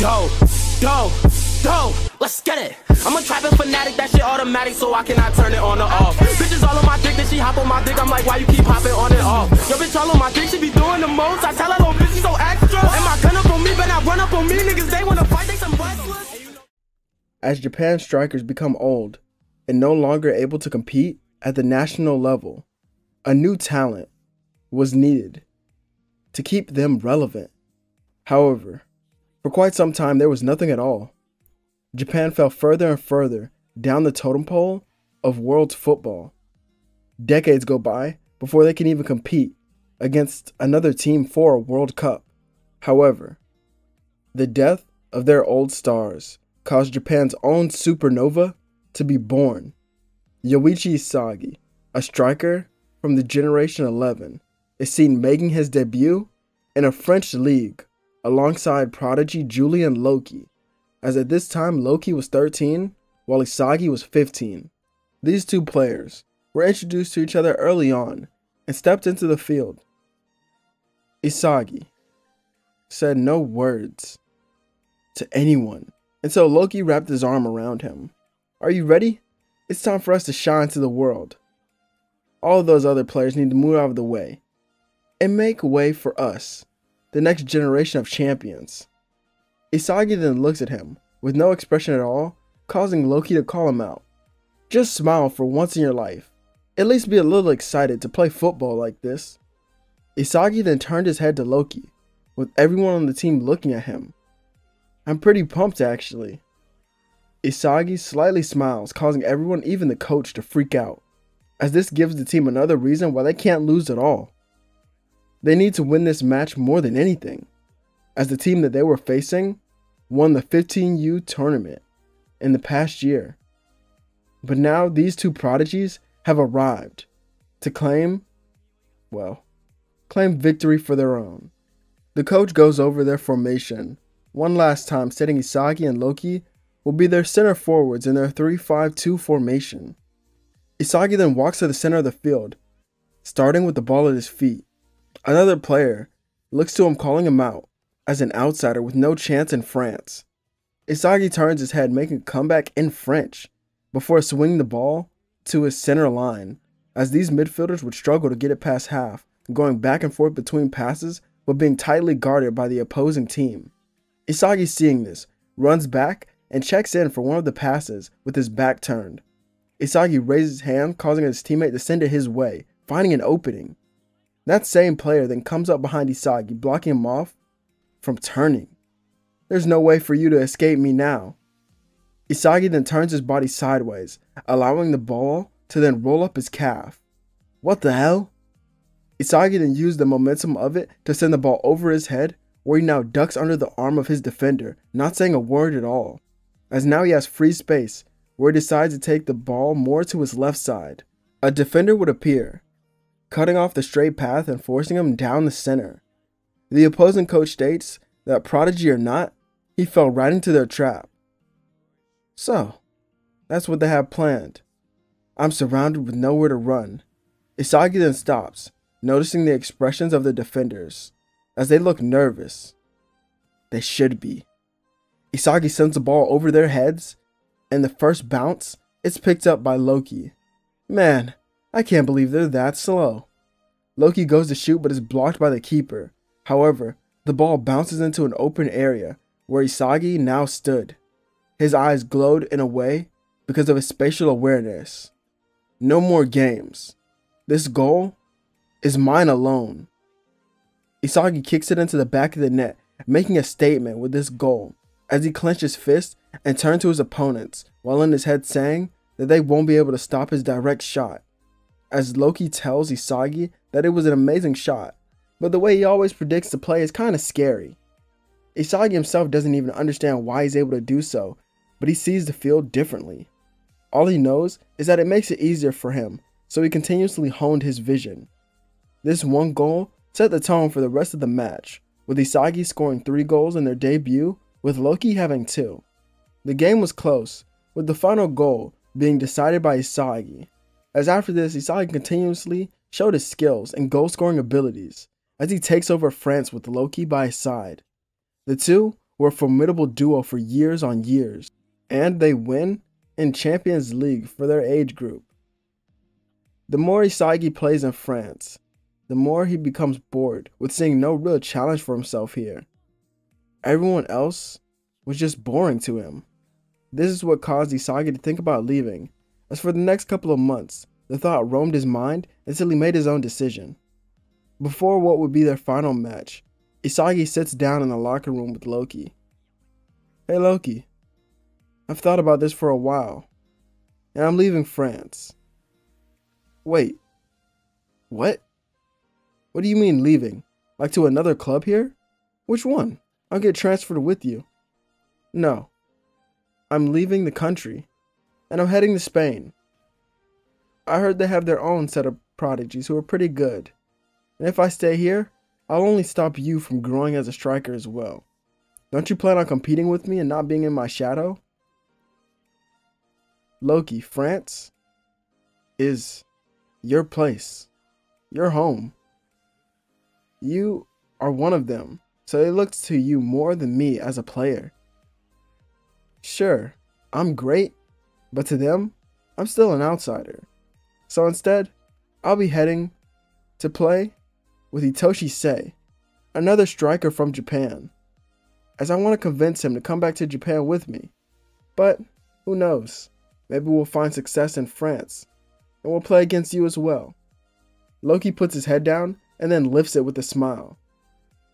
Go, go, go, let's get it. I'm a trapping fanatic, that shit automatic, so I cannot turn it on or off. Bitches all on my dick, then she hop on my dick, I'm like, why you keep hopping on and off? Yo, bitch all on my dick, she be doing the most. I tell her, little bitch, she so extra. And my gun up on me, but not run up on me. Niggas, they wanna fight, they some wrestlers. As Japan's strikers become old and no longer able to compete at the national level, a new talent was needed to keep them relevant. However, for quite some time, there was nothing at all. Japan fell further and further down the totem pole of world football. Decades go by before they can even compete against another team for a World Cup. However, the death of their old stars caused Japan's own supernova to be born. Yoichi Isagi, a striker from the Generation 11, is seen making his debut in a French league alongside prodigy Julian Loki, as at this time Loki was 13 while Isagi was 15. These two players were introduced to each other early on and stepped into the field. Isagi said no words to anyone until Loki wrapped his arm around him. Are you ready? It's time for us to shine to the world. All of those other players need to move out of the way and make way for us, the next generation of champions. Isagi then looks at him with no expression at all, causing Loki to call him out. Just smile for once in your life. At least be a little excited to play football like this. Isagi then turned his head to Loki, with everyone on the team looking at him. I'm pretty pumped actually. Isagi slightly smiles, causing everyone, even the coach, to freak out, as this gives the team another reason why they can't lose at all. They need to win this match more than anything, as the team that they were facing won the 15U tournament in the past year. But now these two prodigies have arrived to claim victory for their own. The coach goes over their formation one last time, stating Isagi and Loki will be their center forwards in their 3-5-2 formation. Isagi then walks to the center of the field, starting with the ball at his feet. Another player looks to him, calling him out as an outsider with no chance in France. Isagi turns his head, making a comeback in French before swinging the ball to his center line, as these midfielders would struggle to get it past half, going back and forth between passes but being tightly guarded by the opposing team. Isagi, seeing this, runs back and checks in for one of the passes with his back turned. Isagi raises his hand, causing his teammate to send it his way, finding an opening. That same player then comes up behind Isagi, blocking him off from turning. There's no way for you to escape me now. Isagi then turns his body sideways, allowing the ball to then roll up his calf. What the hell? Isagi then used the momentum of it to send the ball over his head, where he now ducks under the arm of his defender, not saying a word at all, as now he has free space, where he decides to take the ball more to his left side. A defender would appear, cutting off the straight path and forcing him down the center. The opposing coach states that prodigy or not, he fell right into their trap. So, that's what they have planned. I'm surrounded with nowhere to run. Isagi then stops, noticing the expressions of the defenders, as they look nervous. They should be. Isagi sends the ball over their heads, and the first bounce, it's picked up by Loki. Man, I can't believe they're that slow. Loki goes to shoot but is blocked by the keeper. However, the ball bounces into an open area where Isagi now stood. His eyes glowed in a way because of his spatial awareness. No more games. This goal is mine alone. Isagi kicks it into the back of the net, making a statement with this goal, as he clenched his fist and turned to his opponents, while in his head saying that they won't be able to stop his direct shot. As Loki tells Isagi that it was an amazing shot, but the way he always predicts the play is kind of scary. Isagi himself doesn't even understand why he's able to do so, but he sees the field differently. All he knows is that it makes it easier for him, so he continuously honed his vision. This one goal set the tone for the rest of the match, with Isagi scoring 3 goals in their debut, with Loki having 2. The game was close, with the final goal being decided by Isagi, as after this Isagi continuously showed his skills and goal-scoring abilities, as he takes over France with Loki by his side. The two were a formidable duo for years on years, and they win in Champions League for their age group. The more Isagi plays in France, the more he becomes bored with seeing no real challenge for himself here. Everyone else was just boring to him. This is what caused Isagi to think about leaving, as for the next couple of months, the thought roamed his mind until he made his own decision. Before what would be their final match, Isagi sits down in the locker room with Loki. "Hey Loki, I've thought about this for a while, and I'm leaving France." "Wait, what? What do you mean leaving? Like to another club here? Which one? I'll get transferred with you." "No, I'm leaving the country, and I'm heading to Spain. I heard they have their own set of prodigies who are pretty good, and if I stay here, I'll only stop you from growing as a striker as well. Don't you plan on competing with me and not being in my shadow?" "Loki, France is your place, your home. You are one of them, so it looks to you more than me as a player. Sure, I'm great, but to them, I'm still an outsider. So instead, I'll be heading to play with Itoshi Sei, another striker from Japan, as I want to convince him to come back to Japan with me. But who knows, maybe we'll find success in France, and we'll play against you as well." Loki puts his head down and then lifts it with a smile.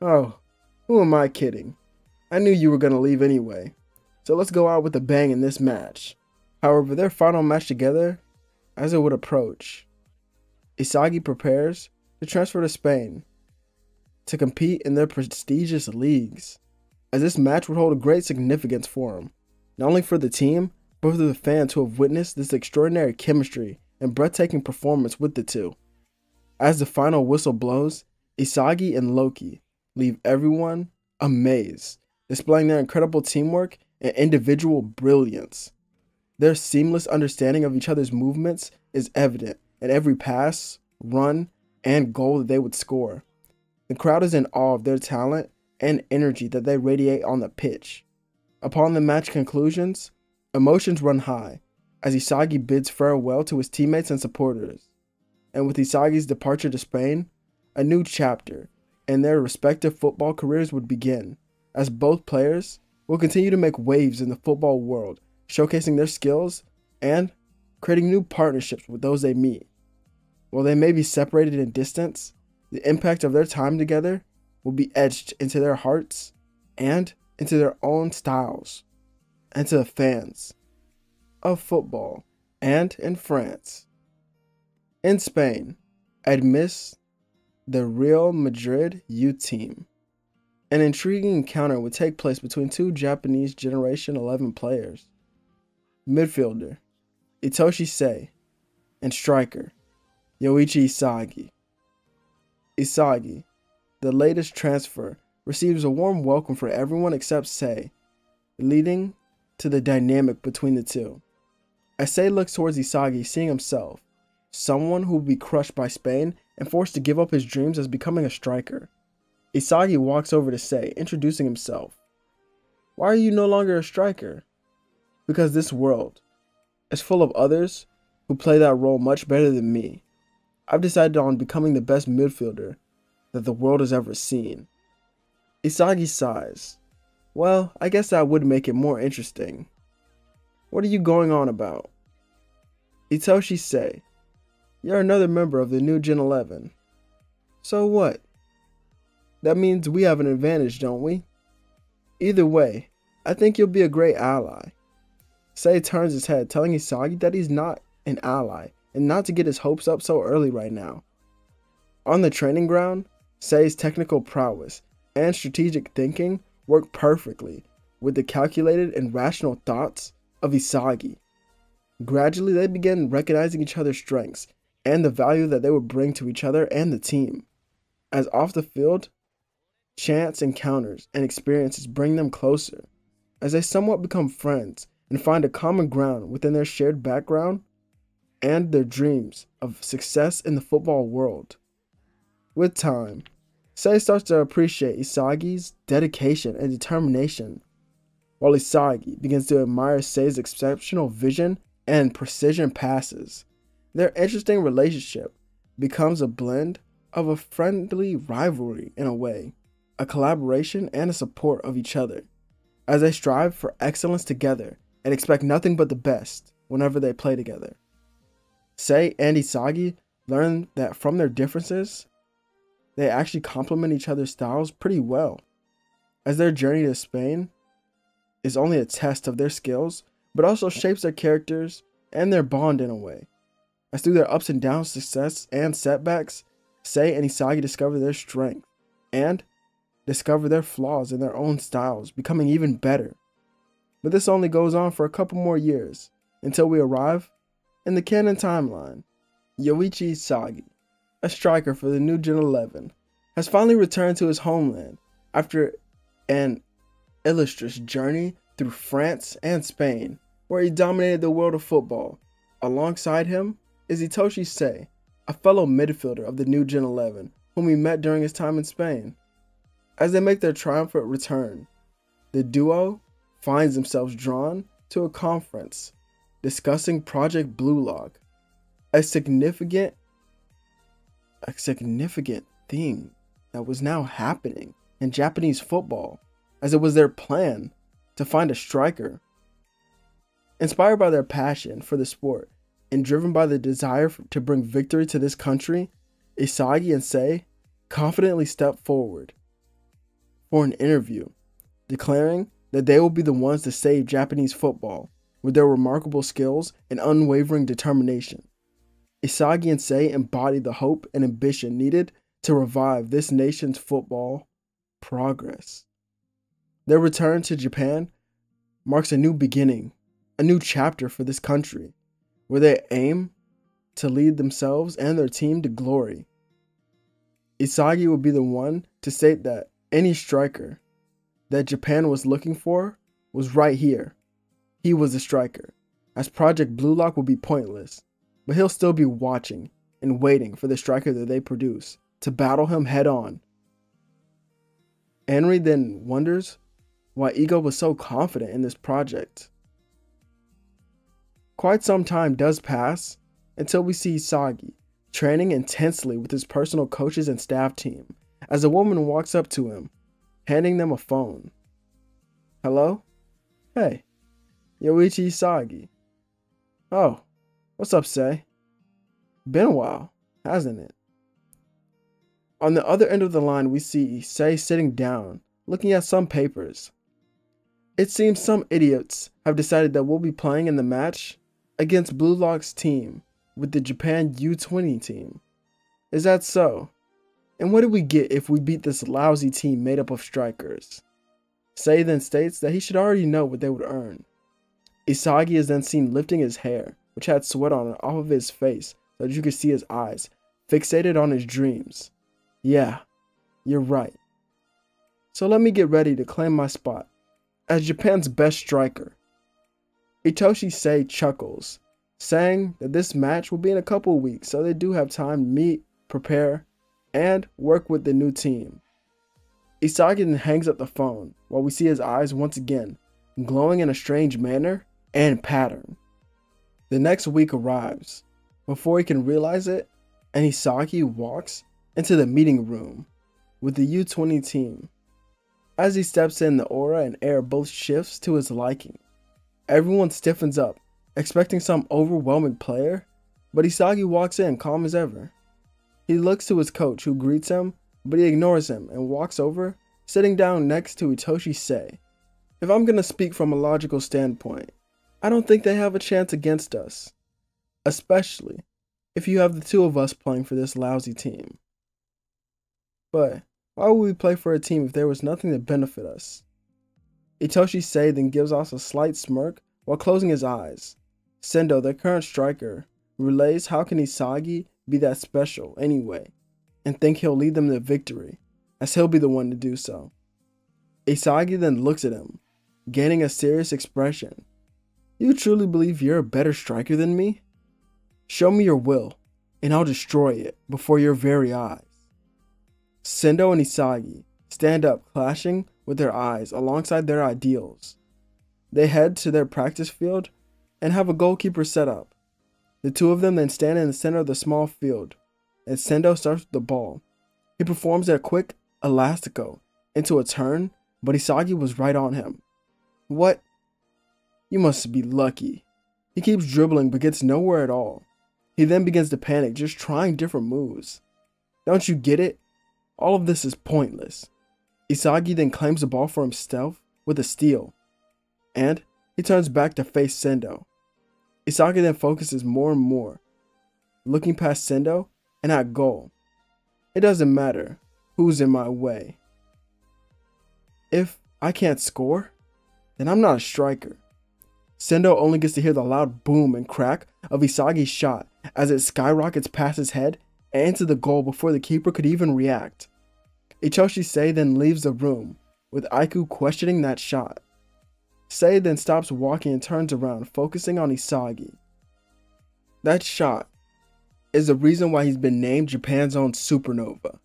"Oh, who am I kidding? I knew you were going to leave anyway, so let's go out with a bang in this match." However, their final match together, as it would approach, Isagi prepares to transfer to Spain to compete in their prestigious leagues, as this match would hold a great significance for him, not only for the team, but for the fans who have witnessed this extraordinary chemistry and breathtaking performance with the two. As the final whistle blows, Isagi and Loki leave everyone amazed, displaying their incredible teamwork and individual brilliance. Their seamless understanding of each other's movements is evident in every pass, run, and goal that they would score. The crowd is in awe of their talent and energy that they radiate on the pitch. Upon the match conclusions, emotions run high as Isagi bids farewell to his teammates and supporters. And with Isagi's departure to Spain, a new chapter in their respective football careers would begin, as both players will continue to make waves in the football world, showcasing their skills and creating new partnerships with those they meet. While they may be separated in distance, the impact of their time together will be etched into their hearts and into their own styles, and to the fans of football and in France. In Spain, amidst the Real Madrid youth team, an intriguing encounter would take place between two Japanese Generation 11 players. Midfielder Itoshi Sei and striker Yoichi Isagi. Isagi, the latest transfer, receives a warm welcome for everyone except Sei, leading to the dynamic between the two. As Sei looks towards Isagi, seeing himself someone who will be crushed by Spain and forced to give up his dreams as becoming a striker, Isagi walks over to Sei, introducing himself. "Why are you no longer a striker?" "Because this world is full of others who play that role much better than me. I've decided on becoming the best midfielder that the world has ever seen." Isagi sighs. "Well, I guess that would make it more interesting. What are you going on about?" Itoshi Sei, "You're another member of the new Gen 11. So what? That means we have an advantage, don't we? Either way, I think you'll be a great ally." Sei turns his head, telling Isagi that he's not an ally and not to get his hopes up so early right now. On the training ground, Sei's technical prowess and strategic thinking work perfectly with the calculated and rational thoughts of Isagi. Gradually, they begin recognizing each other's strengths and the value that they would bring to each other and the team. As off the field, chance encounters and experiences bring them closer, as they somewhat become friends and find a common ground within their shared background and their dreams of success in the football world. With time, Sei starts to appreciate Isagi's dedication and determination, while Isagi begins to admire Sei's exceptional vision and precision passes. Their interesting relationship becomes a blend of a friendly rivalry in a way, a collaboration and a support of each other, as they strive for excellence together and expect nothing but the best whenever they play together. Sei and Isagi learn that from their differences, they actually complement each other's styles pretty well, as their journey to Spain is only a test of their skills, but also shapes their characters and their bond in a way. As through their ups and downs, success and setbacks, Sei and Isagi discover their strength and discover their flaws in their own styles, becoming even better. But this only goes on for a couple more years, until we arrive in the canon timeline. Yoichi Isagi, a striker for the New Gen 11, has finally returned to his homeland after an illustrious journey through France and Spain, where he dominated the world of football. Alongside him is Itoshi Sei, a fellow midfielder of the New Gen 11, whom he met during his time in Spain. As they make their triumphant return, the duo finds themselves drawn to a conference discussing Project Blue Lock, a significant thing that was now happening in Japanese football, as it was their plan to find a striker. Inspired by their passion for the sport and driven by the desire to bring victory to this country, Isagi and Sei confidently step forward for an interview, declaring that they will be the ones to save Japanese football with their remarkable skills and unwavering determination. Isagi and Sei embody the hope and ambition needed to revive this nation's football progress. Their return to Japan marks a new beginning, a new chapter for this country, where they aim to lead themselves and their team to glory. Isagi will be the one to state that any striker that Japan was looking for was right here. He was the striker, as Project Blue Lock will be pointless, but he'll still be watching and waiting for the striker that they produce to battle him head on. Henry then wonders why Igo was so confident in this project. Quite some time does pass until we see Isagi training intensely with his personal coaches and staff team, as a woman walks up to him, handing them a phone. Hello? Hey, Yoichi Isagi. Oh, what's up, Sei? Been a while, hasn't it? On the other end of the line, we see Sei sitting down, looking at some papers. It seems some idiots have decided that we'll be playing in the match against Blue Lock's team with the Japan U20 team. Is that so? And what do we get if we beat this lousy team made up of strikers? Sei then states that he should already know what they would earn. Isagi is then seen lifting his hair, which had sweat on it, off of his face so that you could see his eyes, fixated on his dreams. Yeah, you're right. So let me get ready to claim my spot as Japan's best striker. Itoshi Sei chuckles, saying that this match will be in a couple of weeks, so they do have time to meet, prepare, and work with the new team. Isagi then hangs up the phone while we see his eyes once again glowing in a strange manner and pattern. The next week arrives before he can realize it, and Isagi walks into the meeting room with the U20 team. As he steps in, the aura and air both shifts to his liking. Everyone stiffens up, expecting some overwhelming player, but Isagi walks in calm as ever. He looks to his coach, who greets him, but he ignores him and walks over, sitting down next to Itoshi Sei. If I'm gonna speak from a logical standpoint, I don't think they have a chance against us, especially if you have the two of us playing for this lousy team. But why would we play for a team if there was nothing to benefit us? Itoshi Sei then gives off a slight smirk while closing his eyes. Sendo, their current striker, relays how can Isagi be that special anyway, and think he'll lead them to victory, as he'll be the one to do so. Isagi then looks at him, gaining a serious expression. You truly believe you're a better striker than me? Show me your will, and I'll destroy it before your very eyes. Sendo and Isagi stand up, clashing with their eyes alongside their ideals. They head to their practice field and have a goalkeeper set up. The two of them then stand in the center of the small field, and Sendo starts with the ball. He performs a quick elastico into a turn, but Isagi was right on him. What? You must be lucky. He keeps dribbling but gets nowhere at all. He then begins to panic, just trying different moves. Don't you get it? All of this is pointless. Isagi then claims the ball for himself with a steal, and he turns back to face Sendo. Isagi then focuses more and more, looking past Sendo and at goal. It doesn't matter who's in my way. If I can't score, then I'm not a striker. Sendo only gets to hear the loud boom and crack of Isagi's shot as it skyrockets past his head and into the goal before the keeper could even react. Itoshi Sei then leaves the room, with Aiku questioning that shot. Sei then stops walking and turns around, focusing on Isagi. That shot is the reason why he's been named Japan's own supernova.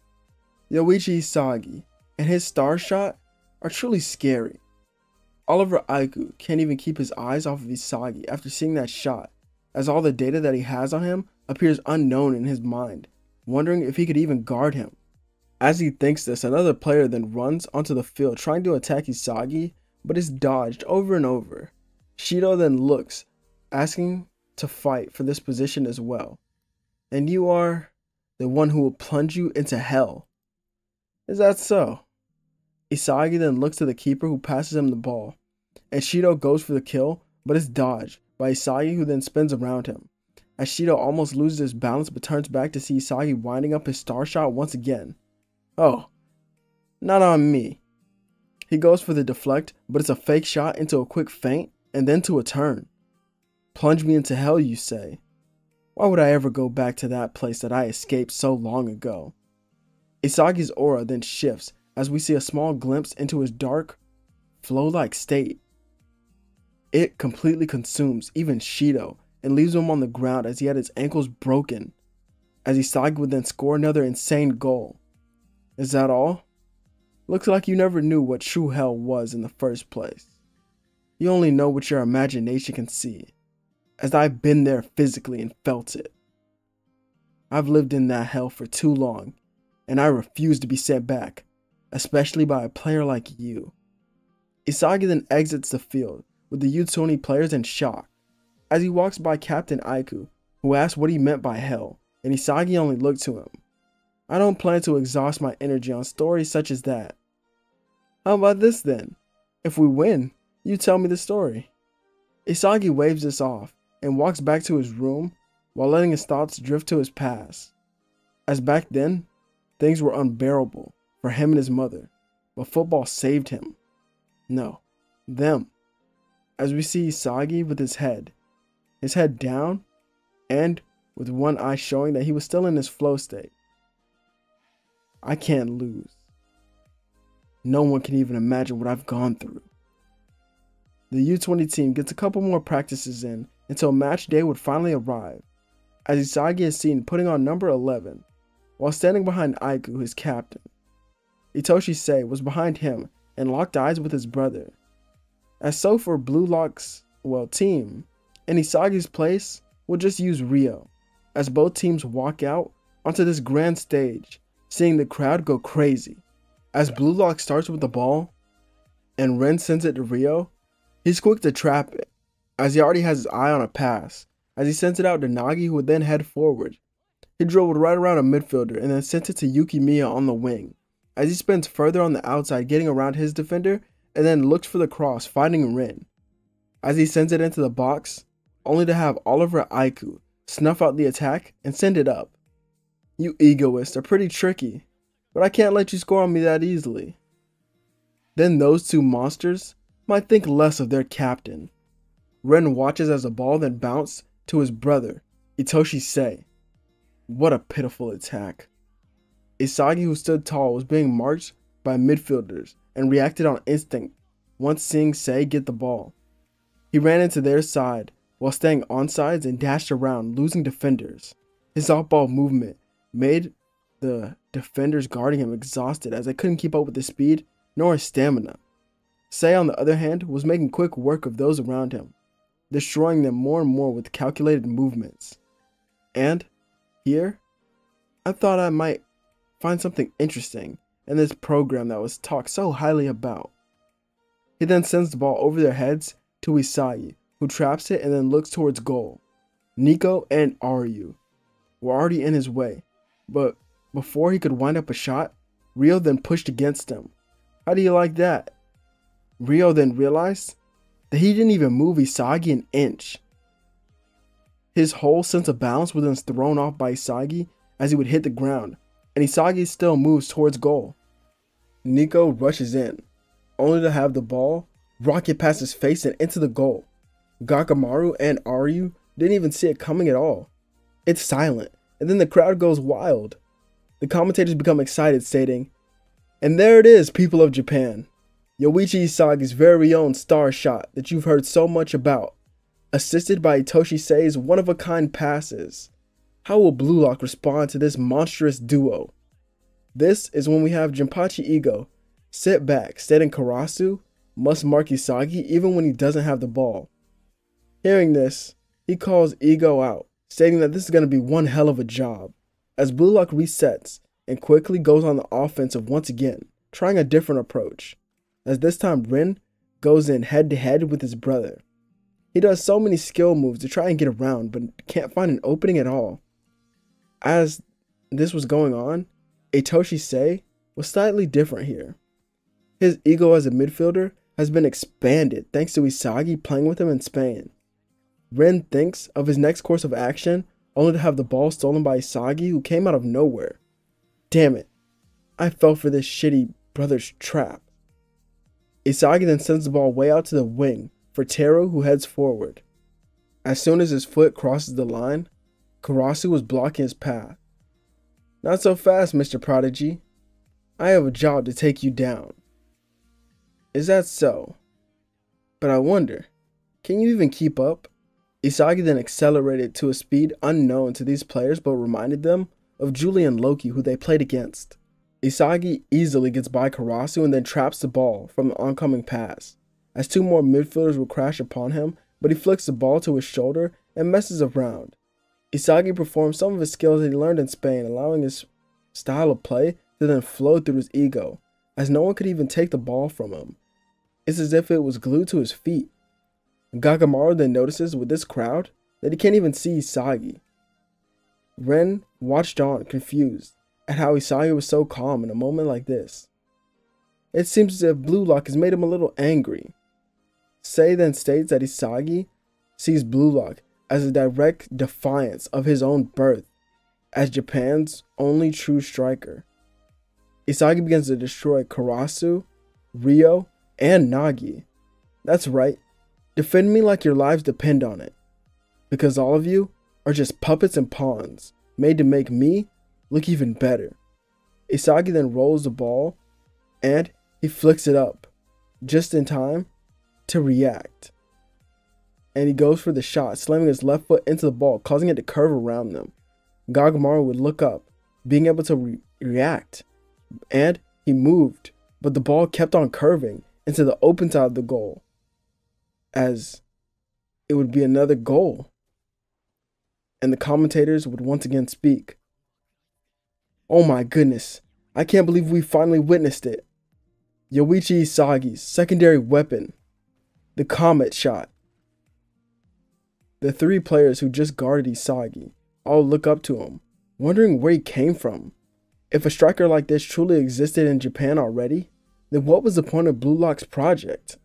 Yoichi Isagi and his star shot are truly scary. Oliver Aiku can't even keep his eyes off of Isagi after seeing that shot, as all the data that he has on him appears unknown in his mind, wondering if he could even guard him. As he thinks this, another player then runs onto the field trying to attack Isagi, but is dodged over and over. Shido then looks, asking to fight for this position as well. And you are the one who will plunge you into hell. Is that so? Isagi then looks to the keeper who passes him the ball, and Shido goes for the kill, but is dodged by Isagi, who then spins around him. As Shido almost loses his balance but turns back to see Isagi winding up his star shot once again. Oh, not on me. He goes for the deflect, but it's a fake shot into a quick feint and then to a turn. Plunge me into hell, you say? Why would I ever go back to that place that I escaped so long ago? Isagi's aura then shifts as we see a small glimpse into his dark, flow-like state. It completely consumes even Shido and leaves him on the ground as he had his ankles broken, as Isagi would then score another insane goal. Is that all? Looks like you never knew what true hell was in the first place. You only know what your imagination can see, as I've been there physically and felt it. I've lived in that hell for too long, and I refuse to be sent back, especially by a player like you. Isagi then exits the field, with the U20 players in shock, as he walks by Captain Aiku, who asks what he meant by hell, and Isagi only looked to him. I don't plan to exhaust my energy on stories such as that. How about this then? If we win, you tell me the story. Isagi waves this off and walks back to his room while letting his thoughts drift to his past. As back then, things were unbearable for him and his mother, but football saved him. No, them. As we see Isagi with his head down, and with one eye showing that he was still in his flow state. I can't lose. No one can even imagine what I've gone through. The U20 team gets a couple more practices in until match day would finally arrive, as Isagi is seen putting on number 11, while standing behind Aiku, his captain. Itoshi Sei was behind him and locked eyes with his brother. As so for Blue Lock's, team, in Isagi's place, we'll just use Rio, as both teams walk out onto this grand stage, seeing the crowd go crazy. As Blue Lock starts with the ball, and Ren sends it to Rio, he's quick to trap it, as he already has his eye on a pass, as he sends it out to Nagi, who would then head forward. He dribbled right around a midfielder and then sent it to Yuki Miya on the wing, as he spins further on the outside getting around his defender, and then looks for the cross, finding Ren. As he sends it into the box, only to have Oliver Aiku snuff out the attack and send it up. You egoists are pretty tricky, but I can't let you score on me that easily. Then those two monsters might think less of their captain. Ren watches as the ball then bounced to his brother, Itoshi Sei. What a pitiful attack. Isagi, who stood tall, was being marched by midfielders and reacted on instinct once seeing Sei get the ball. He ran into their side while staying onsides and dashed around, losing defenders. His off-ball movement made the defenders guarding him exhausted as they couldn't keep up with his speed nor his stamina. Sei, on the other hand, was making quick work of those around him, destroying them more and more with calculated movements. And here, I thought I might find something interesting in this program that was talked so highly about. He then sends the ball over their heads to Isagi, who traps it and then looks towards goal. Nico and Aryu were already in his way, but before he could wind up a shot, Ryo then pushed against him. How do you like that? Ryo then realized that he didn't even move Isagi an inch. His whole sense of balance was then thrown off by Isagi as he would hit the ground, and Isagi still moves towards goal. Nico rushes in, only to have the ball rocket past his face and into the goal. Gakamaru and Aryu didn't even see it coming at all. It's silent, and then the crowd goes wild. The commentators become excited, stating, "And there it is, people of Japan. Yoichi Isagi's very own star shot that you've heard so much about, assisted by Itoshi Sei's one-of-a-kind passes. How will Blue Lock respond to this monstrous duo?" This is when we have Jinpachi Ego sit back, stating Karasu must mark Isagi even when he doesn't have the ball. Hearing this, he calls Ego out, stating that this is going to be one hell of a job, as Blue Lock resets and quickly goes on the offensive once again, trying a different approach, as this time Rin goes in head-to-head with his brother. He does so many skill moves to try and get around, but can't find an opening at all. As this was going on, Itoshi Sei was slightly different here. His ego as a midfielder has been expanded thanks to Isagi playing with him in Spain. Rin thinks of his next course of action only to have the ball stolen by Isagi, who came out of nowhere. Damn it, I fell for this shitty brother's trap. Isagi then sends the ball way out to the wing for Teru, who heads forward. As soon as his foot crosses the line, Karasu was blocking his path. "Not so fast, Mr. Prodigy. I have a job to take you down." Is that so? But I wonder, can you even keep up? Isagi then accelerated to a speed unknown to these players but reminded them of Julian Loki, who they played against. Isagi easily gets by Karasu and then traps the ball from the oncoming pass, as two more midfielders will crash upon him, but he flicks the ball to his shoulder and messes around. Isagi performs some of his skills that he learned in Spain, allowing his style of play to then flow through his ego, as no one could even take the ball from him. It's as if it was glued to his feet. Gakamaru then notices with this crowd that he can't even see Isagi. Ren watched on, confused at how Isagi was so calm in a moment like this. It seems as if Blue Lock has made him a little angry. Sei then states that Isagi sees Blue Lock as a direct defiance of his own birth as Japan's only true striker. Isagi begins to destroy Karasu, Ryo, and Nagi. That's right, defend me like your lives depend on it, because all of you are just puppets and pawns made to make me look even better. Isagi then rolls the ball and he flicks it up just in time to react. And he goes for the shot, slamming his left foot into the ball, causing it to curve around them. Gakamaru would look up, being able to react, and he moved, but the ball kept on curving into the open side of the goal, as it would be another goal. And the commentators would once again speak. "Oh my goodness, I can't believe we finally witnessed it. Yoichi Isagi's secondary weapon, the Comet Shot." The three players who just guarded Isagi all look up to him, wondering where he came from. If a striker like this truly existed in Japan already, then what was the point of Blue Lock's project?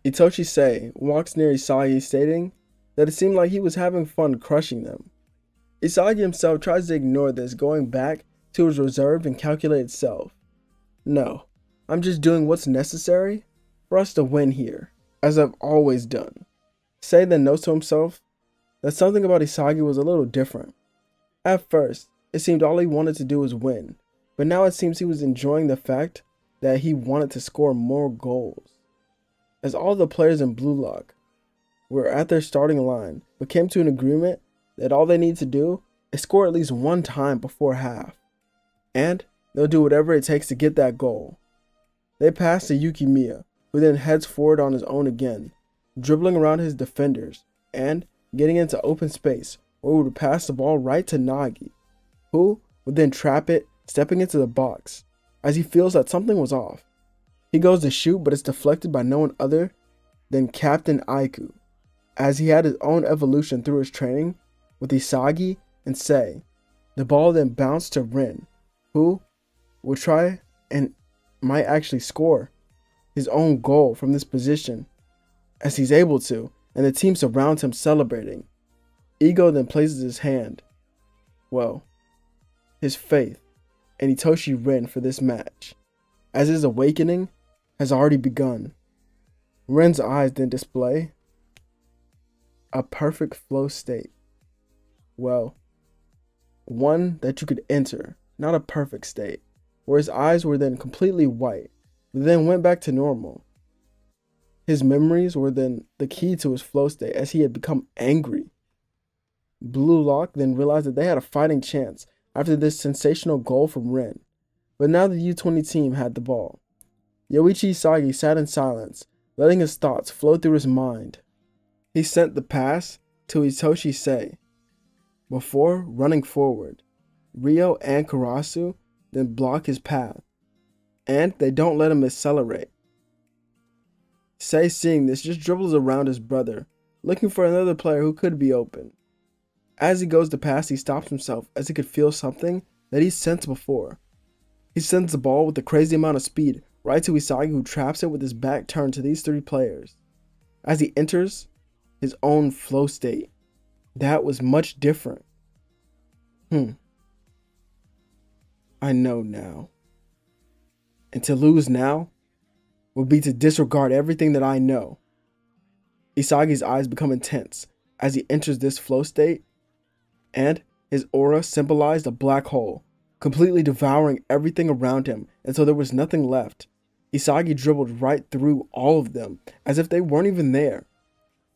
Itoshi Sei walks near Isagi, stating that it seemed like he was having fun crushing them. Isagi himself tries to ignore this, going back to his reserved and calculated self. "No, I'm just doing what's necessary for us to win here, as I've always done." Sei then notes to himself that something about Isagi was a little different. At first, it seemed all he wanted to do was win, but now it seems he was enjoying the fact that he wanted to score more goals. As all the players in Blue Lock were at their starting line, but came to an agreement that all they need to do is score at least one time before half. and they'll do whatever it takes to get that goal. They pass to Yukimiya, who then heads forward on his own again, dribbling around his defenders and getting into open space where he would pass the ball right to Nagi, who would then trap it, stepping into the box as he feels that something was off. He goes to shoot, but it's deflected by no one other than Captain Aiku, as he had his own evolution through his training with Isagi and Sei. The ball then bounced to Rin, who will try and might actually score his own goal from this position as he's able to, and the team surrounds him celebrating. Ego then places his hand, his faith, in Itoshi Rin for this match, as his awakening has already begun. Rin's eyes then display a perfect flow state. One that you could enter, not a perfect state, where his eyes were then completely white, but then went back to normal. His memories were then the key to his flow state as he had become angry. Blue Lock then realized that they had a fighting chance after this sensational goal from Rin, but now the U20 team had the ball. Yoichi Isagi sat in silence, letting his thoughts flow through his mind. He sent the pass to Itoshi Sei before running forward. Ryo and Karasu then block his path, and they don't let him accelerate. Sei, seeing this, just dribbles around his brother, looking for another player who could be open. As he goes to pass, he stops himself as he could feel something that he's sensed before. He sends the ball with a crazy amount of speed right to Isagi, who traps it with his back turned to these three players. As he enters his own flow state, that was much different. I know now. And to lose now would be to disregard everything that I know. Isagi's eyes become intense as he enters this flow state, and his aura symbolized a black hole, completely devouring everything around him until there was nothing left. Isagi dribbled right through all of them as if they weren't even there.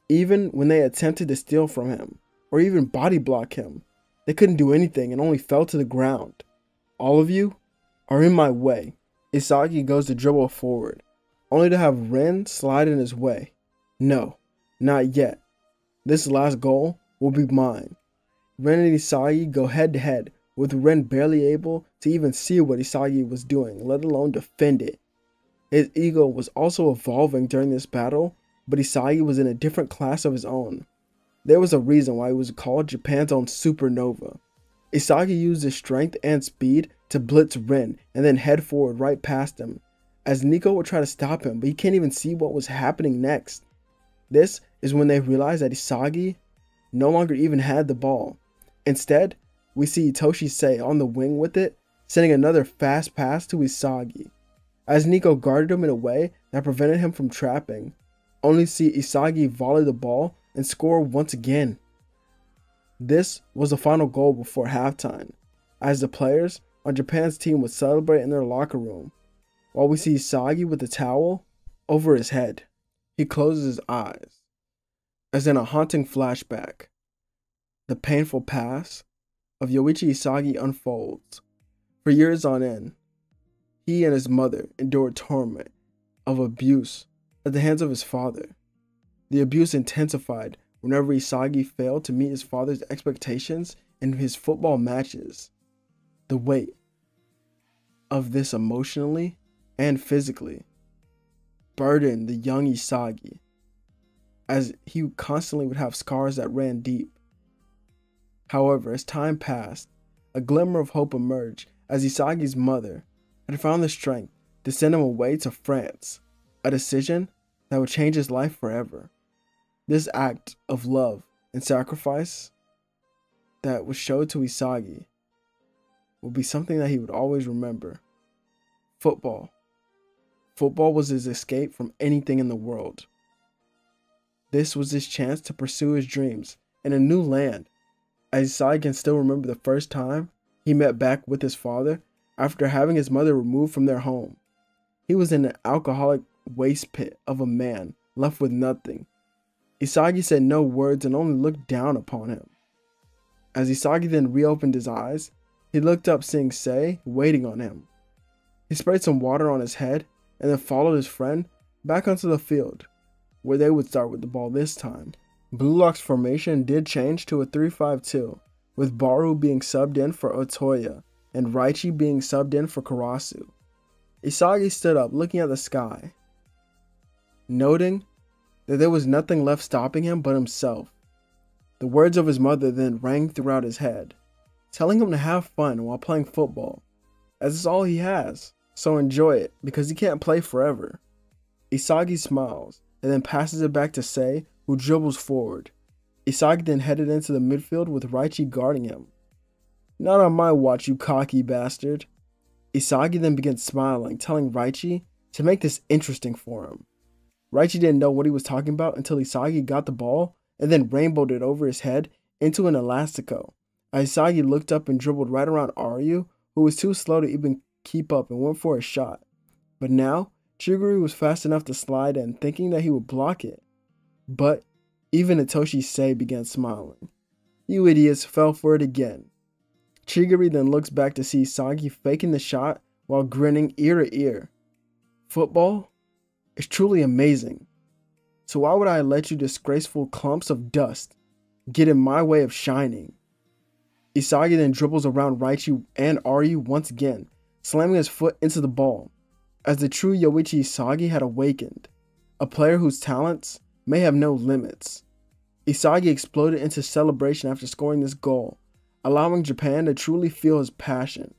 Even when they attempted to steal from him or even body block him, they couldn't do anything and only fell to the ground. All of you are in my way. Isagi goes to dribble forward, only to have Rin slide in his way. No, not yet. This last goal will be mine. Rin and Isagi go head to head, with Rin barely able to even see what Isagi was doing, let alone defend it. His ego was also evolving during this battle, but Isagi was in a different class of his own. There was a reason why he was called Japan's own supernova. Isagi used his strength and speed to blitz Rin and then head forward right past him, as Nico would try to stop him, but he can't even see what was happening next. This is when they realized that Isagi no longer even had the ball. Instead, we see Itoshi Sei on the wing with it, sending another fast pass to Isagi, as Nico guarded him in a way that prevented him from trapping, only to see Isagi volley the ball and score once again. This was the final goal before halftime, as the players on Japan's team would celebrate in their locker room, while we see Isagi with the towel over his head. He closes his eyes, as in a haunting flashback, the painful past of Yoichi Isagi unfolds. For years on end, he and his mother endured torment of abuse at the hands of his father. The abuse intensified whenever Isagi failed to meet his father's expectations in his football matches. The weight of this emotionally and physically burdened the young Isagi, as he constantly would have scars that ran deep. However, as time passed, a glimmer of hope emerged as Isagi's mother had found the strength to send him away to France, a decision that would change his life forever. This act of love and sacrifice that was showed to Isagi will be something that he would always remember. Football. Football was his escape from anything in the world. This was his chance to pursue his dreams in a new land, as Isagi can still remember the first time he met back with his father after having his mother removed from their home. He was in an alcoholic waste pit of a man left with nothing. Isagi said no words and only looked down upon him. As Isagi then reopened his eyes, He looked up seeing Sei waiting on him. He sprayed some water on his head and then followed his friend back onto the field, where they would start with the ball this time. Blue Lock's formation did change to a 3-5-2, with Baru being subbed in for Otoya and Raichi being subbed in for Karasu. Isagi stood up looking at the sky, noting that there was nothing left stopping him but himself. The words of his mother then rang throughout his head, telling him to have fun while playing football, as it's all he has, so enjoy it because he can't play forever. Isagi smiles and then passes it back to Sei, who dribbles forward. Isagi then headed into the midfield with Raichi guarding him. "Not on my watch, you cocky bastard." Isagi then begins smiling, telling Raichi to make this interesting for him. Raichi didn't know what he was talking about until Isagi got the ball and then rainbowed it over his head into an elastico. Isagi looked up and dribbled right around Aryu, who was too slow to even keep up and went for a shot. But now, Chiguri was fast enough to slide in, thinking that he would block it. But even Itoshi Sei began smiling. "You idiots fell for it again." Chiguri then looks back to see Isagi faking the shot while grinning ear to ear. Football is truly amazing. So why would I let you disgraceful clumps of dust get in my way of shining? Isagi then dribbles around Raichi and Aryu once again, slamming his foot into the ball, as the true Yoichi Isagi had awakened, a player whose talents may have no limits. Isagi exploded into celebration after scoring this goal, allowing Japan to truly feel his passion,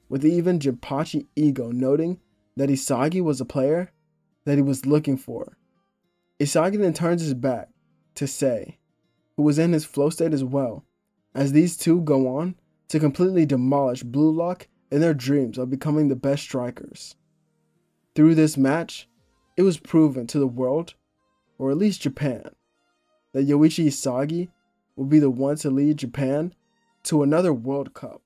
with even Jinpachi Ego noting that Isagi was a player that he was looking for. Isagi then turns his back to Sei, who was in his flow state as well, as these two go on to completely demolish Blue Lock in their dreams of becoming the best strikers. Through this match, it was proven to the world, or at least Japan, that Yoichi Isagi will be the one to lead Japan to another World Cup.